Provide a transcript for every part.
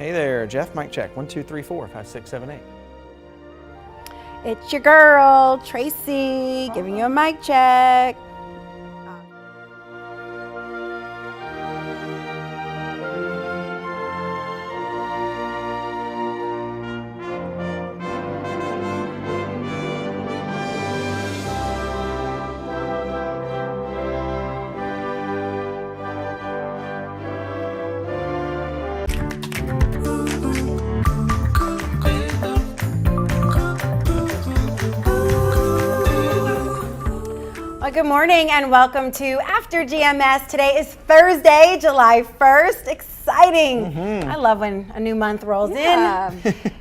Hey there, Jeff. Mic check. 1, 2, 3, 4, 5, 6, 7, 8. It's your girl, Tracy, giving you a mic check. Good morning and welcome to After GMS. Today is Thursday, July 1st. Exciting. I love when a new month rolls in.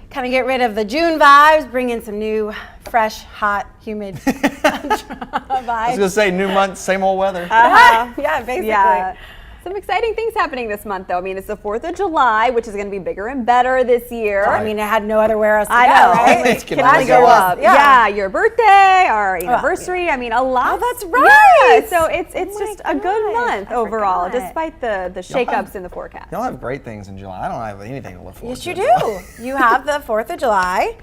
Kind of get rid of the June vibes, bring in some new, fresh, hot, humid vibes. I was going to say new month, same old weather. Yeah, basically. Yeah. Some exciting things happening this month, though. I mean, it's the 4th of July, which is going to be bigger and better this year. I mean, it had no other where else to I go, know, right? It can only go up. Yeah, your birthday, our anniversary. I mean, a lot. Oh, that's right. Yeah, so it's just a good month overall, forgot. despite the shakeups in the forecast. Y'all have great things in July. I don't have anything to look forward Yes, to. you do. You have the 4th of July.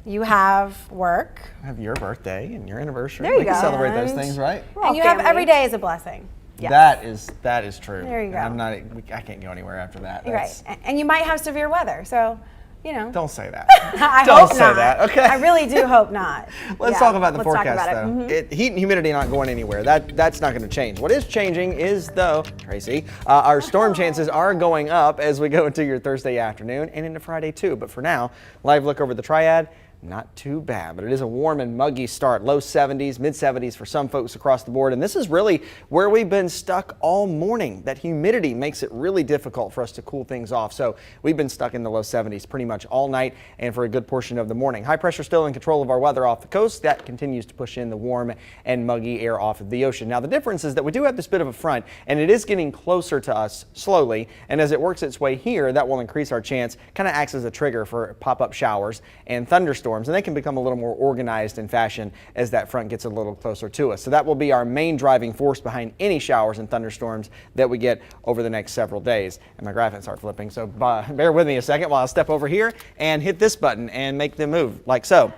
You have work. I have your birthday and your anniversary. There you We can go. celebrate those things, right? And you have every day as a blessing. Yes. That is true. There you go. I can't go anywhere after that. Right. And you might have severe weather, so, you know. Don't say that. I Don't hope say not. that, okay? I really do hope not. Let's talk about the let's talk forecast, about it. though. Heat and humidity not going anywhere. That's not going to change. What is changing is, though, Tracy, our storm chances are going up as we go into your Thursday afternoon and into Friday, too. But for now, live look over the triad. Not too bad, but it is a warm and muggy start. Low 70s, mid 70s for some folks across the board. And this is really where we've been stuck all morning. That humidity makes it really difficult for us to cool things off. So we've been stuck in the low 70s pretty much all night and for a good portion of the morning. High pressure still in control of our weather off the coast. That continues to push in the warm and muggy air off of the ocean. Now the difference is that we do have this bit of a front and it is getting closer to us slowly. And as it works its way here, that will increase our chance, kind of acts as a trigger for pop-up showers and thunderstorms. And they can become a little more organized in fashion as that front gets a little closer to us. So that will be our main driving force behind any showers and thunderstorms that we get over the next several days. And my graphics start flipping, so bear with me a second while I step over here and hit this button and make them move like so.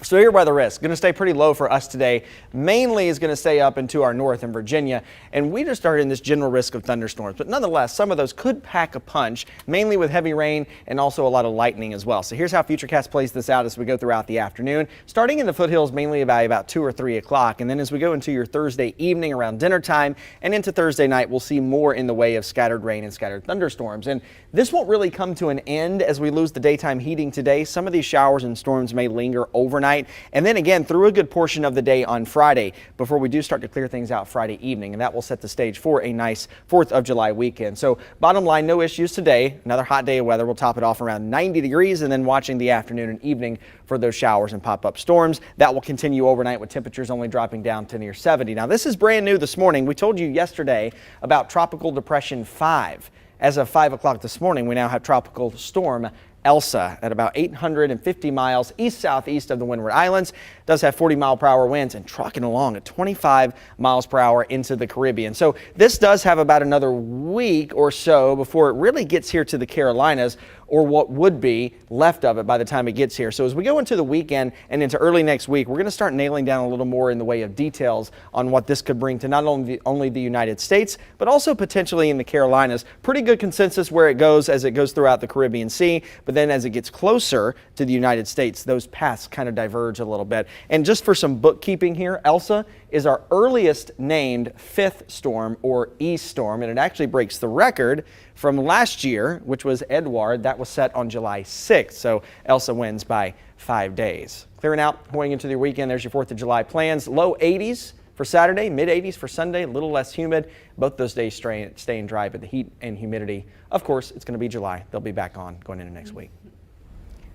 Severe weather risk going to stay pretty low for us today. Mainly is going to stay up into our north in Virginia, and we just started in this general risk of thunderstorms. But nonetheless, some of those could pack a punch, mainly with heavy rain and also a lot of lightning as well. So here's how Futurecast plays this out as we go throughout the afternoon. Starting in the foothills, mainly by about 2 or 3 o'clock, and then as we go into your Thursday evening around dinner time and into Thursday night, we'll see more in the way of scattered rain and scattered thunderstorms. And this won't really come to an end as we lose the daytime heating today. Some of these showers and storms may linger overnight. And then again through a good portion of the day on Friday before we do start to clear things out Friday evening, and that will set the stage for a nice 4th of July weekend. So bottom line, no issues today. Another hot day of weather. We'll top it off around 90 degrees and then watching the afternoon and evening for those showers and pop-up storms. That will continue overnight with temperatures only dropping down to near 70. Now this is brand new this morning. We told you yesterday about Tropical Depression 5. As of 5 o'clock this morning, we now have Tropical Storm Elsa at about 850 miles east-southeast of the Windward Islands. Does have 40-mile-per-hour winds and trucking along at 25 miles per hour into the Caribbean. So this does have about another week or so before it really gets here to the Carolinas, or what would be left of it by the time it gets here. So as we go into the weekend and into early next week, we're going to start nailing down a little more in the way of details on what this could bring to not only the United States, but also potentially in the Carolinas. Pretty good consensus where it goes as it goes throughout the Caribbean Sea, but then as it gets closer to the United States, those paths kind of diverge a little bit. And just for some bookkeeping here, Elsa is our earliest named 5th storm or E-storm, and it actually breaks the record from last year, which was Edward. That was set on July 6th, so Elsa wins by 5 days. Clearing out, going into the weekend, there's your 4th of July plans. Low 80s for Saturday, mid 80s for Sunday, a little less humid. Both those days staying dry, but the heat and humidity, of course, it's going to be July. They'll be back on going into next week.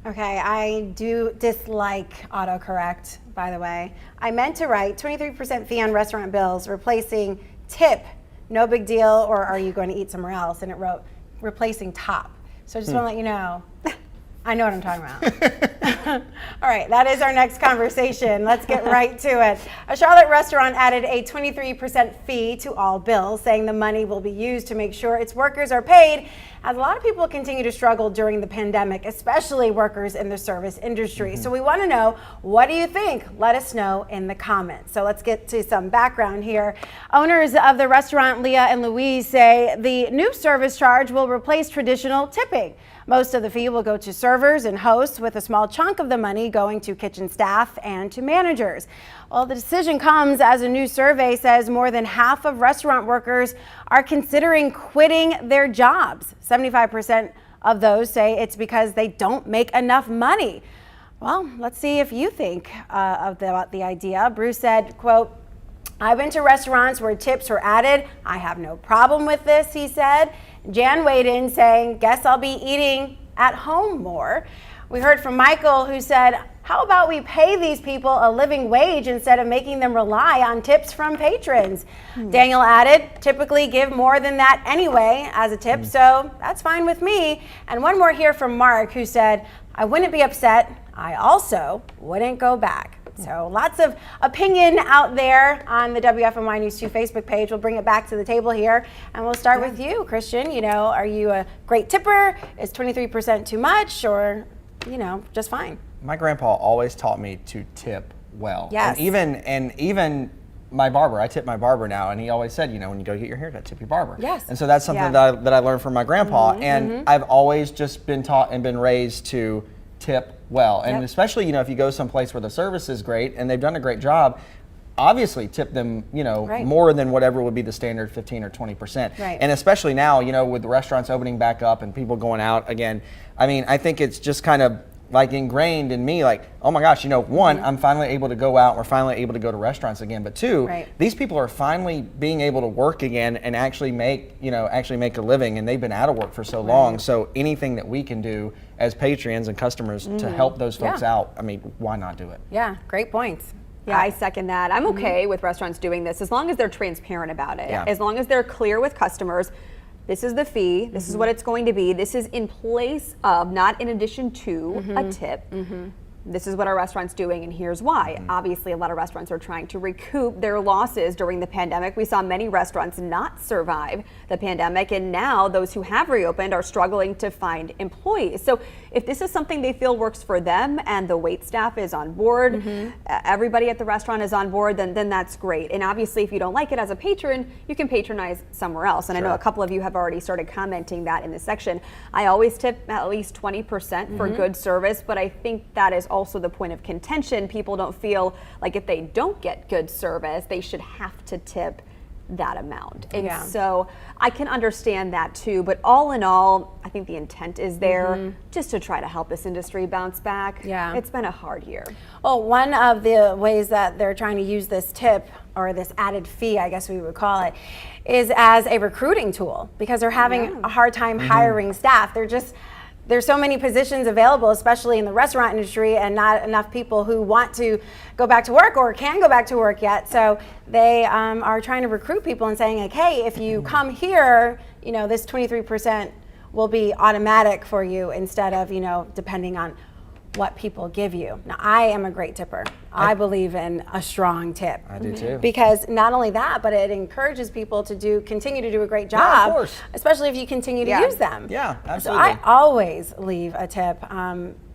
Okay, I do dislike autocorrect, by the way. I meant to write 23% fee on restaurant bills, replacing tip, no big deal, or are you going to eat somewhere else? And it wrote replacing top. So I just want to let you know, I know what I'm talking about. All right, that is our next conversation. Let's get right to it. A Charlotte restaurant added a 23% fee to all bills, saying the money will be used to make sure its workers are paid as a lot of people continue to struggle during the pandemic, especially workers in the service industry. So we want to know, what do you think? Let us know in the comments. So let's get to some background here. Owners of the restaurant Leah and Louise say the new service charge will replace traditional tipping. Most of the fee will go to servers and hosts, with a small chunk of the money going to kitchen staff and to managers. Well, the decision comes as a new survey says more than half of restaurant workers are considering quitting their jobs. 75% of those say it's because they don't make enough money. Well, let's see if you think about the idea. Bruce said, quote, "I've been to restaurants where tips were added. I have no problem with this," he said. Jan weighed in saying, "Guess I'll be eating at home more." We heard from Michael, who said, "How about we pay these people a living wage instead of making them rely on tips from patrons?" Daniel added, "Typically give more than that anyway as a tip, so that's fine with me." And one more here from Mark, who said, "I wouldn't be upset. I also wouldn't go back." So lots of opinion out there on the WFMY News 2 Facebook page. We'll bring it back to the table here, and we'll start with you, Christian. You know, are you a great tipper? Is 23% too much, or, you know, just fine? My grandpa always taught me to tip well. Yes. And even my barber, I tip my barber now, and he always said, you know, when you go get your haircut, tip your barber. Yes. And so that's something that I learned from my grandpa, and I've always just been taught and been raised to tip well. And especially, you know, if you go someplace where the service is great and they've done a great job, obviously tip them, you know, more than whatever would be the standard 15 or 20%. Right. And especially now, you know, with the restaurants opening back up and people going out again, I mean, I think it's just kind of like ingrained in me, like, oh my gosh, you know, one, I'm finally able to go out, we're finally able to go to restaurants again, but two, these people are finally being able to work again and actually make, you know, make a living, and they've been out of work for so long, so anything that we can do as patrons and customers to help those folks out, I mean, why not do it? Yeah, great points. Yeah, I second that. I'm okay with restaurants doing this as long as they're transparent about it, as long as they're clear with customers. This is the fee, this is what it's going to be, this is in place of, not in addition to, a tip. This is what our restaurant's doing, and here's why. Obviously, a lot of restaurants are trying to recoup their losses during the pandemic. We saw many restaurants not survive the pandemic, and now those who have reopened are struggling to find employees. So if this is something they feel works for them and the wait staff is on board, everybody at the restaurant is on board, then that's great. And obviously, if you don't like it as a patron, you can patronize somewhere else. And I know a couple of you have already started commenting that in this section. I always tip at least 20% for good service, but I think that is also the point of contention. People don't feel like if they don't get good service, they should have to tip that amount. And so I can understand that too, but all in all, I think the intent is there just to try to help this industry bounce back. It's been a hard year. Well, one of the ways that they're trying to use this tip, or this added fee, I guess we would call it, is as a recruiting tool, because they're having a hard time hiring staff. There's so many positions available, especially in the restaurant industry, and not enough people who want to go back to work or can go back to work yet. So they are trying to recruit people and saying, like, hey, if you come here, you know, this 23% will be automatic for you, instead of, you know, depending on what people give you. Now, I am a great tipper. I believe in a strong tip. I do too. Because not only that, but it encourages people to continue to do a great job, of course. especially if you continue to use them. Yeah, absolutely. So I always leave a tip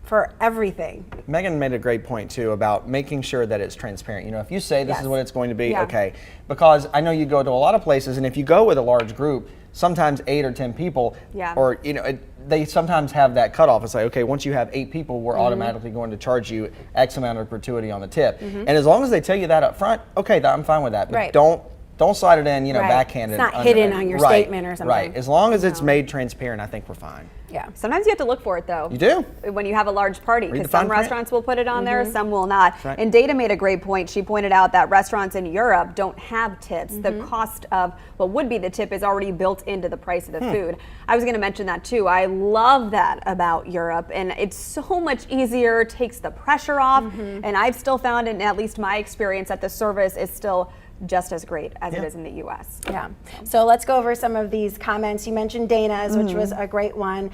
for everything. Megan made a great point too about making sure that it's transparent. You know, if you say this is what it's going to be, okay. Because I know you go to a lot of places, and if you go with a large group, sometimes 8 or 10 people, or, you know, they sometimes have that cutoff. It's like, okay, once you have 8 people, we're automatically going to charge you X amount of gratuity on the tip. And as long as they tell you that up front, okay, I'm fine with that. But don't slide it in, you know, backhanded. It's not hidden on your statement or something. Right. As long as it's made transparent, I think we're fine. Yeah. Sometimes you have to look for it, though. You do. When you have a large party, because some restaurants will put it on there, some will not. Right. And Data made a great point. She pointed out that restaurants in Europe don't have tips. The cost of what would be the tip is already built into the price of the food. I was going to mention that too. I love that about Europe, and it's so much easier, takes the pressure off, and I've still found, in at least my experience, that the service is still just as great as it is in the U.S. Yeah. So let's go over some of these comments. You mentioned Dana's, which was a great one.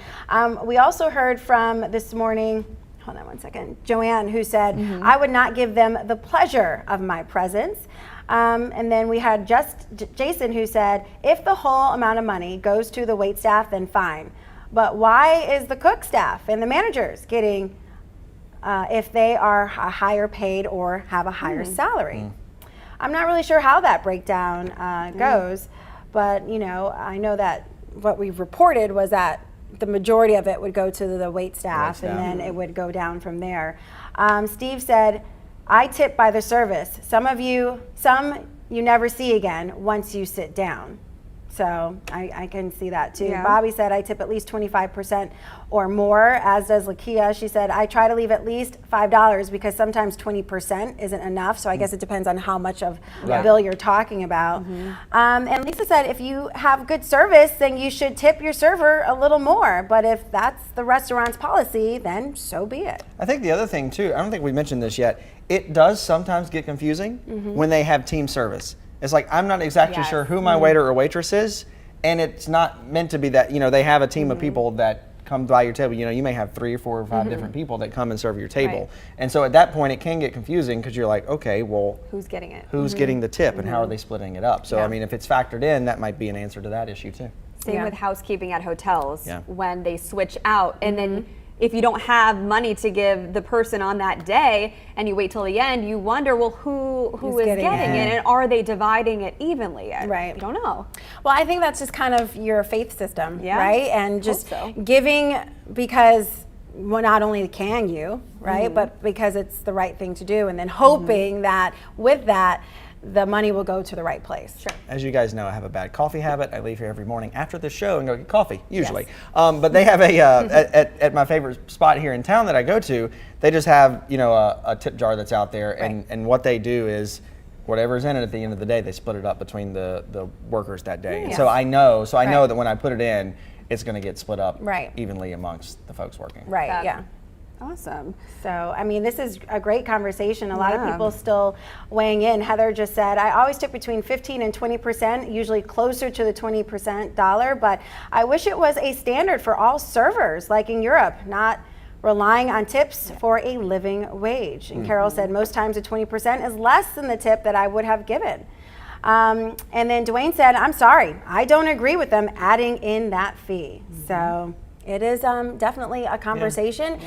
We also heard from this morning, hold on one second, Joanne, who said, I would not give them the pleasure of my presence. And then we had Jason, who said, if the whole amount of money goes to the waitstaff, then fine. But why is the cook staff and the managers getting, if they are a higher paid or have a higher salary? I'm not really sure how that breakdown goes, but you know, I know that what we've reported was that the majority of it would go to the wait staff, and then it would go down from there. Steve said, I tip by the service. Some you never see again once you sit down. So I can see that too. Yeah. Bobby said, I tip at least 25% or more, as does Lakia. She said, I try to leave at least $5 because sometimes 20% isn't enough. So I guess it depends on how much of the bill you're talking about. And Lisa said, if you have good service, then you should tip your server a little more. But if that's the restaurant's policy, then so be it. I think the other thing too, I don't think we mentioned this yet, it does sometimes get confusing when they have team service. It's like, I'm not exactly sure who my waiter or waitress is, and it's not meant to be that, you know, they have a team of people that come by your table. You know, you may have 3 or 4 or 5 different people that come and serve your table. And so at that point, it can get confusing because you're like, okay, well, who's getting it? Who's getting the tip and how are they splitting it up? So, I mean, if it's factored in, that might be an answer to that issue too. Same with housekeeping at hotels when they switch out, and then if you don't have money to give the person on that day and you wait till the end, you wonder, well, who is getting it, and are they dividing it evenly? Right. You don't know. Well, I think that's just kind of your faith system, right? And just so. giving because, well, not only can you, right, but because it's the right thing to do, and then hoping that with that, the money will go to the right place. Sure. As you guys know, I have a bad coffee habit. I leave here every morning after the show and go get coffee, usually. But they have a, at my favorite spot here in town that I go to, they just have, you know, a tip jar that's out there. And what they do is, whatever's in it at the end of the day, they split it up between the workers that day. And so I know that when I put it in, it's going to get split up evenly amongst the folks working. Right, yeah. Awesome. So, I mean, this is a great conversation. A lot of people still weighing in. Heather just said, I always tip between 15 and 20%, usually closer to the 20% dollar, but I wish it was a standard for all servers, like in Europe, not relying on tips for a living wage. And Carol said, most times the 20% is less than the tip that I would have given. And then Dwayne said, I'm sorry, I don't agree with them adding in that fee. So it is definitely a conversation.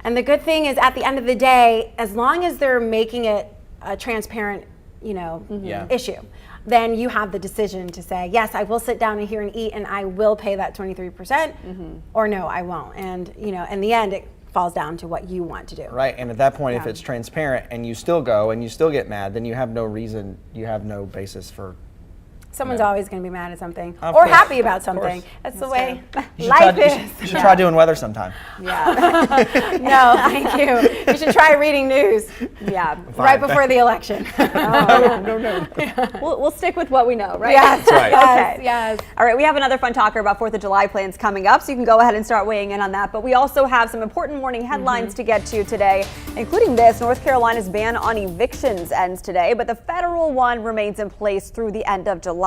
And the good thing is, at the end of the day, as long as they're making it a transparent, you know, issue, then you have the decision to say, yes, I will sit down and here and eat, and I will pay that 23%, or no, I won't. And, you know, in the end, it falls down to what you want to do. Right, and at that point, if it's transparent and you still go and you still get mad, then you have no reason, you have no basis for. Someone's always going to be mad at something or happy about something. That's the way life is. You should try doing weather sometime. No, thank you. You should try reading news. Right before the election. No. We'll stick with what we know, right? Yes. Right. Okay. Yes. All right, we have another fun talker about 4th of July plans coming up, so you can go ahead and start weighing in on that. But we also have some important morning headlines to get to today, including this. North Carolina's ban on evictions ends today, but the federal one remains in place through the end of July.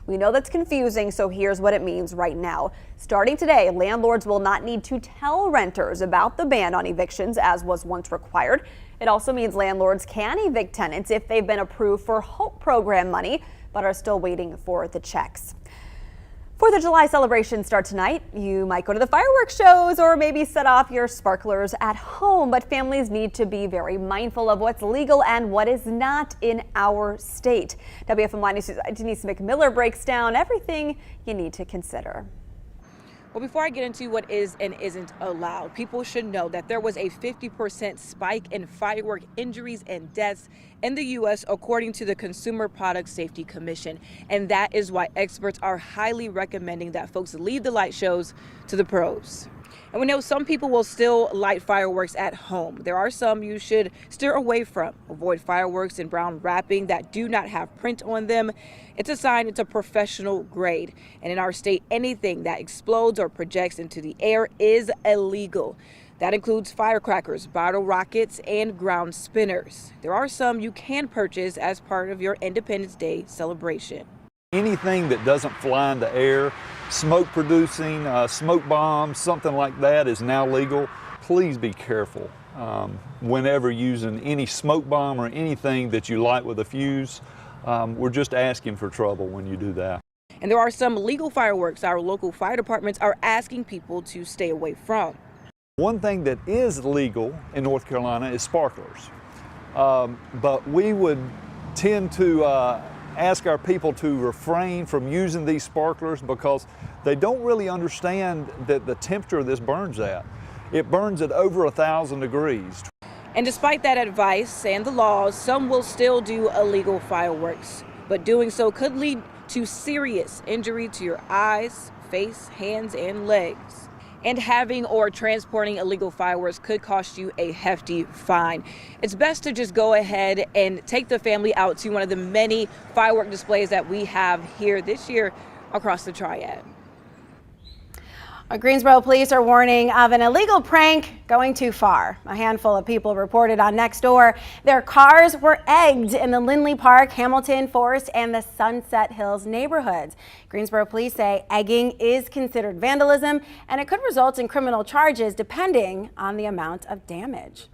We know that's confusing, so here's what it means right now. Starting today, landlords will not need to tell renters about the ban on evictions as was once required. It also means landlords can evict tenants if they've been approved for HOPE program money, but are still waiting for the checks. 4th of July celebrations start tonight. You might go to the fireworks shows or maybe set off your sparklers at home, but families need to be very mindful of what's legal and what is not in our state. WFMY News' Denise McMiller breaks down everything you need to consider. Well, before I get into what is and isn't allowed, people should know that there was a 50% spike in firework injuries and deaths in the U.S. according to the Consumer Product Safety Commission. And that is why experts are highly recommending that folks leave the light shows to the pros. And we know some people will still light fireworks at home. There are some you should steer away from. Avoid fireworks in brown wrapping that do not have print on them. It's a sign it's a professional grade. And in our state, anything that explodes or projects into the air is illegal. That includes firecrackers, bottle rockets, and ground spinners. There are some you can purchase as part of your Independence Day celebration. Anything that doesn't fly in the air, smoke producing, smoke bombs, something like that is now legal. Please be careful whenever using any smoke bomb or anything that you light with a fuse. We're just asking for trouble when you do that. And there are some legal fireworks our local fire departments are asking people to stay away from. One thing that is legal in North Carolina is sparklers. But we would tend to ask our people to refrain from using these sparklers because they don't really understand that the temperature this burns at. It burns at over 1,000 degrees. And despite that advice and the laws, some will still do illegal fireworks. But doing so could lead to serious injury to your eyes, face, hands, and legs. And having or transporting illegal fireworks could cost you a hefty fine. It's best to just go ahead and take the family out to one of the many firework displays that we have here this year across the Triad. Greensboro police are warning of an illegal prank going too far. A handful of people reported on Nextdoor their cars were egged in the Lindley Park, Hamilton, Forest, and the Sunset Hills neighborhoods. Greensboro police say egging is considered vandalism and it could result in criminal charges depending on the amount of damage.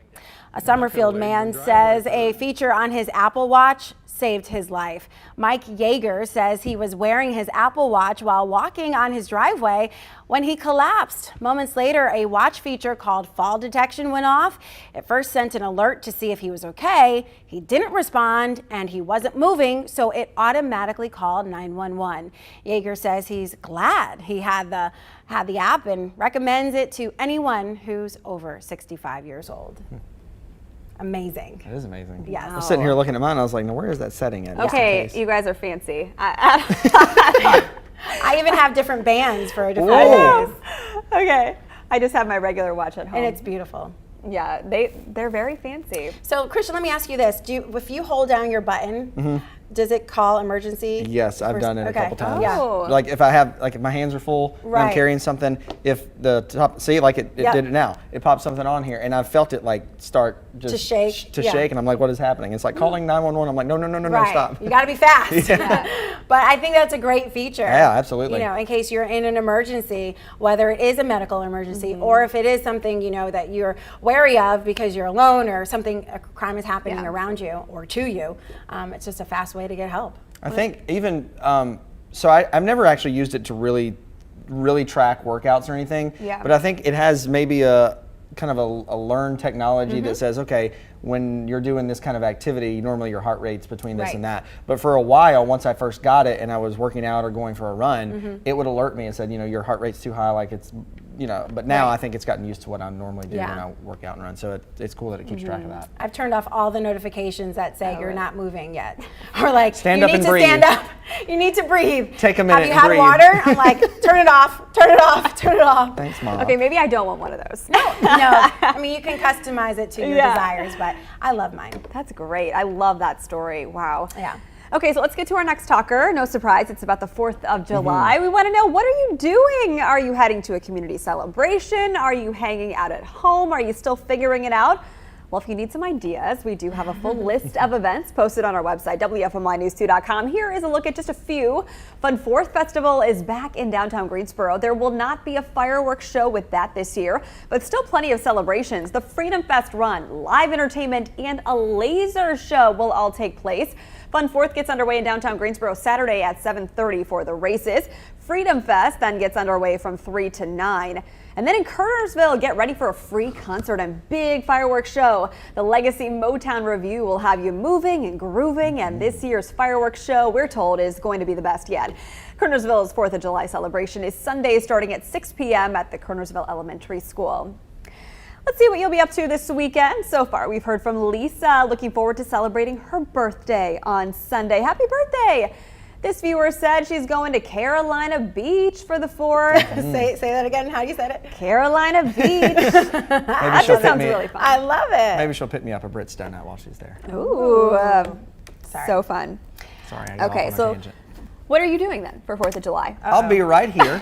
A Summerfield man says a feature on his Apple Watch saved his life. Mike Yeager says he was wearing his Apple Watch while walking on his driveway when he collapsed. Moments later, a watch feature called fall detection went off. It first sent an alert to see if he was okay. He didn't respond and he wasn't moving, so it automatically called 911. Yeager says he's glad he had the app and recommends it to anyone who's over 65 years old. Amazing. It is amazing. Yes. I was sitting here looking at mine. I was like, "No, where is that setting at?" Okay, you guys are fancy. I even have different bands for different days. Okay, I just have my regular watch at home. And it's beautiful. Yeah, they're very fancy. So, Christian, let me ask you this. If you hold down your button, does it call emergency? Yes, I've done it a couple times. Oh. Like if if my hands are full and I'm Right. carrying something, if the top, see, like it Yep. did it now. It popped something on here and I've felt it like start just To shake, to yeah. shake, and I'm like, what is happening? It's like calling 911. I'm like, no, Right. stop. You got to be fast. But I think that's a great feature. Yeah, absolutely. You know, in case you're in an emergency, whether it is a medical emergency or if it is something, you know, that you're wary of because you're alone or something, a crime is happening around you or to you. It's just a fast way to get help. I think even, so I've never actually used it to really track workouts or anything. Yeah. But I think it has maybe a kind of a learned technology that says, okay, when you're doing this kind of activity, normally your heart rate's between this and that. But for a while, once I first got it and I was working out or going for a run, it would alert me and said, you know, your heart rate's too high, like it's, you know, but now I think it's gotten used to what I normally do when I work out and run. So it's cool that it keeps track of that. I've turned off all the notifications that say you're not moving yet. Or like, Stand you up need and to breathe. stand up. You need to breathe. Take a minute Have you and had breathe. water? I'm like, turn it off, turn it off, turn it off. Thanks, Mom. Okay, maybe I don't want one of those. No, I mean, you can customize it to your desires, but I love mine. That's great. I love that story. Wow. Yeah. Okay, so let's get to our next talker. No surprise, it's about the 4th of July. We want to know, what are you doing? Are you heading to a community celebration? Are you hanging out at home? Are you still figuring it out? Well, if you need some ideas, we do have a full list of events posted on our website, WFMYnews2.com. Here is a look at just a few. Fun 4th Festival is back in downtown Greensboro. There will not be a fireworks show with that this year, but still plenty of celebrations. The Freedom Fest Run, live entertainment, and a laser show will all take place. Fun 4th gets underway in downtown Greensboro Saturday at 7:30 for the races. Freedom Fest then gets underway from 3 to 9. And then in Kernersville, get ready for a free concert and big fireworks show. The Legacy Motown Review will have you moving and grooving, and this year's fireworks show, we're told, is going to be the best yet. Kernersville's 4th of July celebration is Sunday starting at 6 p.m. at the Kernersville Elementary School. Let's see what you'll be up to this weekend. So far, we've heard from Lisa, looking forward to celebrating her birthday on Sunday. Happy birthday! This viewer said she's going to Carolina Beach for the 4th. Say that again. How do you say it? Carolina Beach. Maybe That she'll just sounds pick me. really fun. I love it. Maybe she'll pick me up a Brits donut while she's there. Ooh, Sorry. so fun. Sorry, I got Okay, off on a so tangent. what are you doing then for 4th of July? I'll be right here,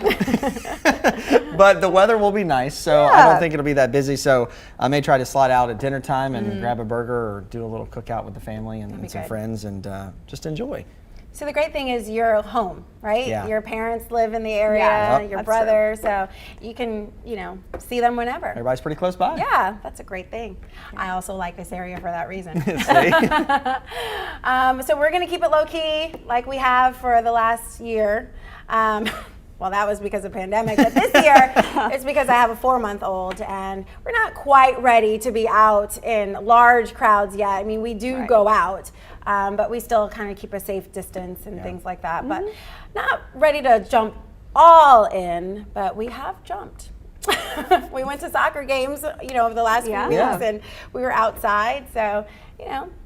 but the weather will be nice, so I don't think it'll be that busy. So I may try to slide out at dinner time and grab a burger or do a little cookout with the family and some good. friends and just enjoy. So the great thing is you're home, right? Yeah. Your parents live in the area, Yeah. Yep. your That's brother, so you can, see them whenever. Everybody's pretty close by. Yeah, that's a great thing. I also like this area for that reason. See? So we're gonna keep it low key like we have for the last year. Well, that was because of pandemic, but this year it's because I have a 4-month-old and we're not quite ready to be out in large crowds yet. I mean, we do go out, but we still kind of keep a safe distance and things like that. But not ready to jump all in, but we have jumped. We went to soccer games, over the last few weeks, and we were outside. So,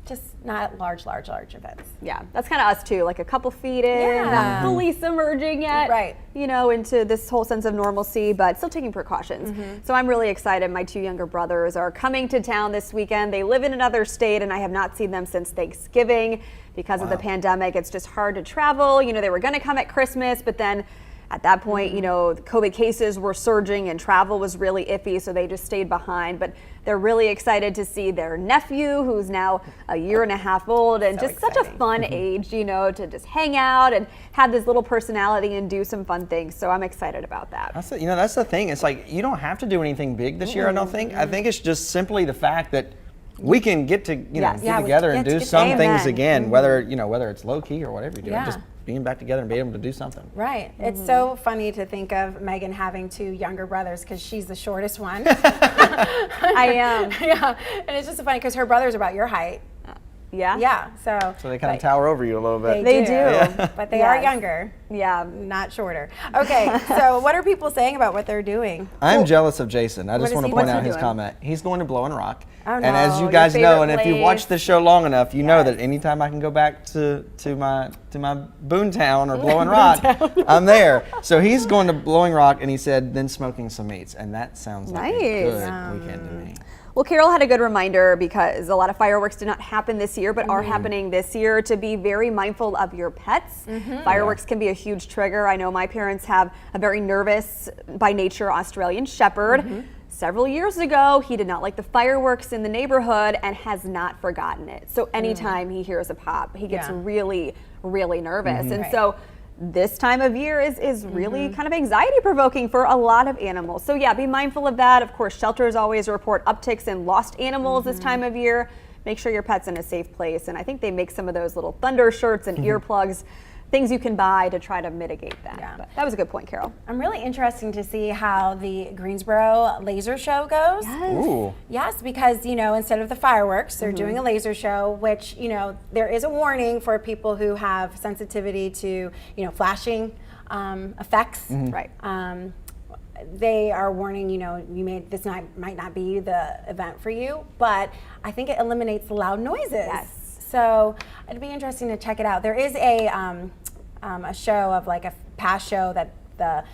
just not large events. Yeah, that's kind of us too, like a couple feet in, not fully submerging yet, Right. Into this whole sense of normalcy, but still taking precautions. So I'm really excited. My 2 younger brothers are coming to town this weekend. They live in another state and I have not seen them since Thanksgiving because of the pandemic. It's just hard to travel. They were going to come at Christmas, but then at that point, the COVID cases were surging and travel was really iffy, so they just stayed behind. But they're really excited to see their nephew, who's now a 1.5 years old, and just such a fun age, to just hang out and have this little personality and do some fun things. So I'm excited about that. That's the thing. It's like you don't have to do anything big this year, I don't think. I think it's just simply the fact that we can get to get together and do some things again, whether it's low key or whatever you do. Just being back together and being able to do something. Right. It's so funny to think of Megan having 2 younger brothers because she's the shortest one. I am. Yeah. And it's just so funny because her brothers are about your height. Yeah? Yeah. So they kind of tower over you a little bit. They do. Yeah. But they are younger. Yeah. Not shorter. Okay. So what are people saying about what they're doing? I'm jealous of Jason. I just What want is to he point out his doing? comment. He's going to Blowing Rock. Oh, and as no, you guys your know, and favorite if you watch place. the show long enough, you know that anytime I can go back to my Boontown or Blowing Rock, I'm there. So he's going to Blowing Rock, and he said then smoking some meats, and that sounds like a good weekend to me. Well, Carol had a good reminder because a lot of fireworks did not happen this year, but are happening this year, to be very mindful of your pets. Fireworks can be a huge trigger. I know my parents have a very nervous by nature Australian Shepherd. Several years ago, he did not like the fireworks in the neighborhood and has not forgotten it. So anytime he hears a pop, he gets really, really nervous. And so this time of year is really kind of anxiety provoking for a lot of animals. So yeah, be mindful of that. Of course, shelters always report upticks in lost animals this time of year. Make sure your pet's in a safe place. And I think they make some of those little thunder shirts and earplugs, things you can buy to try to mitigate that. Yeah. But that was a good point, Carol. I'm really interested to see how the Greensboro laser show goes. Ooh. Yes, because, instead of the fireworks, they're doing a laser show, which, there is a warning for people who have sensitivity to, flashing effects. Right. They are warning, this might not be the event for you, but I think it eliminates the loud noises. Yes. So it'd be interesting to check it out. There is a show of like a past show that the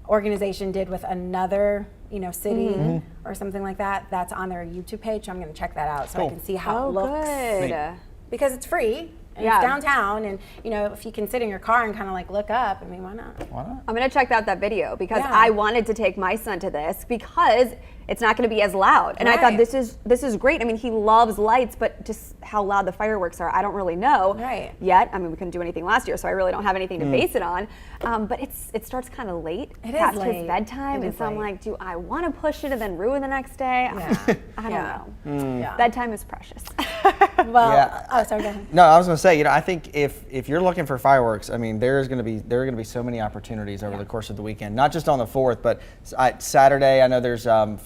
organization did with another, city or something like that. That's on their YouTube page. So I'm going to check that out so I can see how it looks. Good. Because it's free. And Yeah. it's downtown, and if you can sit in your car and kind of like look up, I mean, why not? Why not? I'm going to check out that video because Yeah. I wanted to take my son to this because it's not going to be as loud. And I thought Right. this is great. I mean, he loves lights, but just how loud the fireworks are, I don't really know yet. I mean, we couldn't do anything last year, so I really don't have anything to base it on. But it starts kind of late. It is past late. his bedtime, It and is so I'm late. like, do I want to push it and then ruin the next day? Yeah. I don't know. Yeah. Bedtime is precious. Well, Yeah. oh, sorry, go ahead. No, I was going to say, I think if you're looking for fireworks, I mean, there are going to be so many opportunities over the course of the weekend. Not just on the 4th, but Saturday. I know there's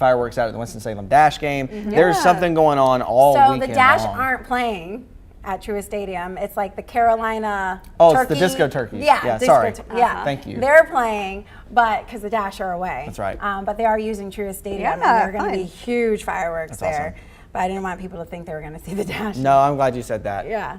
fireworks out at the Winston-Salem Dash game. There's something going on all weekend. So the Dash long. aren't playing at Truist Stadium. It's like the Carolina Oh, turkey. it's the Disco Turkeys. Yeah, Yeah, Disco sorry. Yeah, Thank you. They're playing, but because the Dash are away. That's right. But they are using Truist Stadium, Yeah, and there are going to fun. be huge fireworks That's there. awesome. But I didn't want people to think they were going to see the Dash. No, I'm glad you said that. Yeah.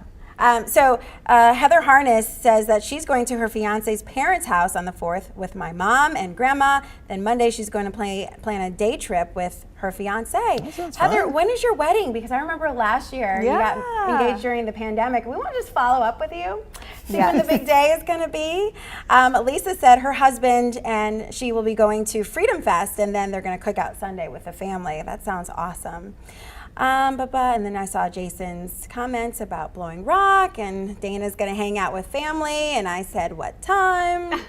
So Heather Harness says that she's going to her fiance's parents' house on the 4th with my mom and grandma. Then Monday she's going to plan a day trip with her fiance. sounds Heather, fun. when is your wedding? Because I remember last year you got engaged during the pandemic. We want to just follow up with you, see when the big day is going to be. Lisa said her husband and she will be going to Freedom Fest, and then they're going to cook out Sunday with the family. That sounds awesome. And then I saw Jason's comments about blowing rock, and Dana's going to hang out with family, and I said, what time?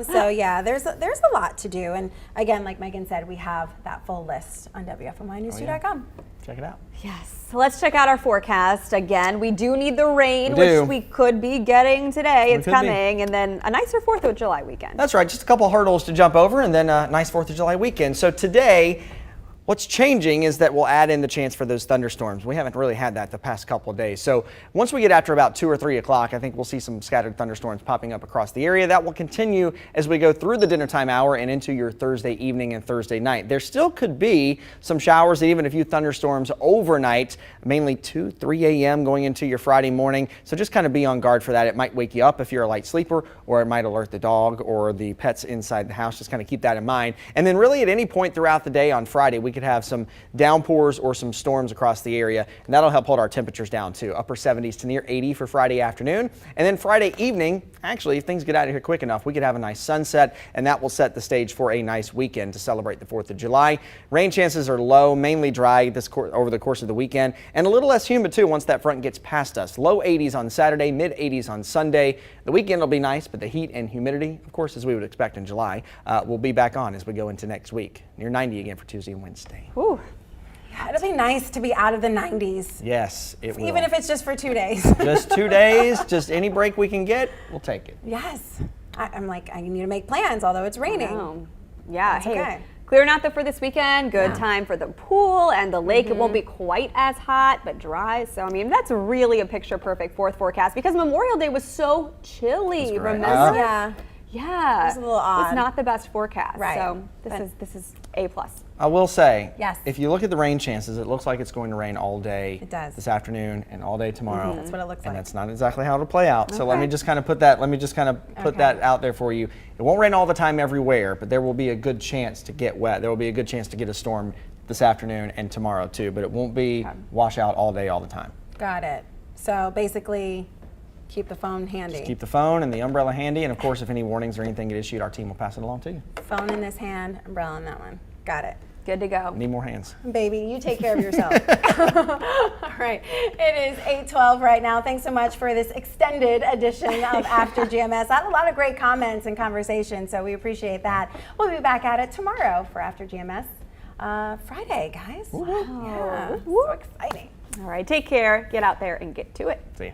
So yeah, there's a lot to do. And again, like Megan said, we have that full list on WFNYnews2.com. Check it out. Yes. So let's check out our forecast again. We do need the rain, We do. which we could be getting today. It's could be. coming. And then a nicer 4th of July weekend. That's right, just a couple hurdles to jump over and then a nice 4th of July weekend. So today, what's changing is that we'll add in the chance for those thunderstorms. We haven't really had that the past couple of days. So once we get after about 2 or 3 o'clock, I think we'll see some scattered thunderstorms popping up across the area. That will continue as we go through the dinner time hour and into your Thursday evening and Thursday night. There still could be some showers and even a few thunderstorms overnight, mainly 2, 3 a.m. going into your Friday morning. So just kind of be on guard for that. It might wake you up if you're a light sleeper, or it might alert the dog or the pets inside the house. Just kind of keep that in mind. And then really at any point throughout the day on Friday, we could have some downpours or some storms across the area, and that'll help hold our temperatures down too. Upper 70s to near 80 for Friday afternoon. And then Friday evening, actually, if things get out of here quick enough, we could have a nice sunset, and that will set the stage for a nice weekend to celebrate the 4th of July. Rain chances are low, mainly dry over the course of the weekend, and a little less humid too once that front gets past us. Low 80s on Saturday, mid 80s on Sunday. The weekend will be nice, but the heat and humidity, of course, as we would expect in July, will be back on as we go into next week. Near 90 again for Tuesday and Wednesday. Ooh. Yeah, it'll be nice to be out of the 90s. Yes, it will. Even if it's just for 2 days. Just 2 days, just any break we can get, we'll take it. Yes. I'm like, I need to make plans, although it's raining. Oh. Yeah. That's Hey, okay. clearing out for this weekend. Good time for the pool and the lake. It won't be quite as hot, but dry. So, I mean, that's really a picture perfect 4th forecast because Memorial Day was so chilly. That's great. Remember? Yeah. Yeah. It was a little odd. It's not the best forecast. Right. So But- this is A+. I will say, Yes. if you look at the rain chances, it looks like it's going to rain all day It does. this afternoon and all day tomorrow. That's what it looks And like. that's not exactly how it'll play out. So let Okay. me just kind of put that. Let me just kind of put Okay. that out there for you. It won't rain all the time everywhere, but there will be a good chance to get wet. There will be a good chance to get a storm this afternoon and tomorrow too. But it won't be wash out all day all the time. Got it. So basically, keep the phone handy. Keep the phone and the umbrella handy, and of course, if any warnings or anything get issued, our team will pass it along to you. Phone in this hand, umbrella in that one. Got it. Good to go. Need more hands. Baby, you take care of yourself. All right. It is 8:12 right now. Thanks so much for this extended edition of After GMS. I had a lot of great comments and conversation, so we appreciate that. We'll be back at it tomorrow for After GMS. Friday, guys. Wow. Yeah. So exciting. All right. Take care. Get out there and get to it. See ya.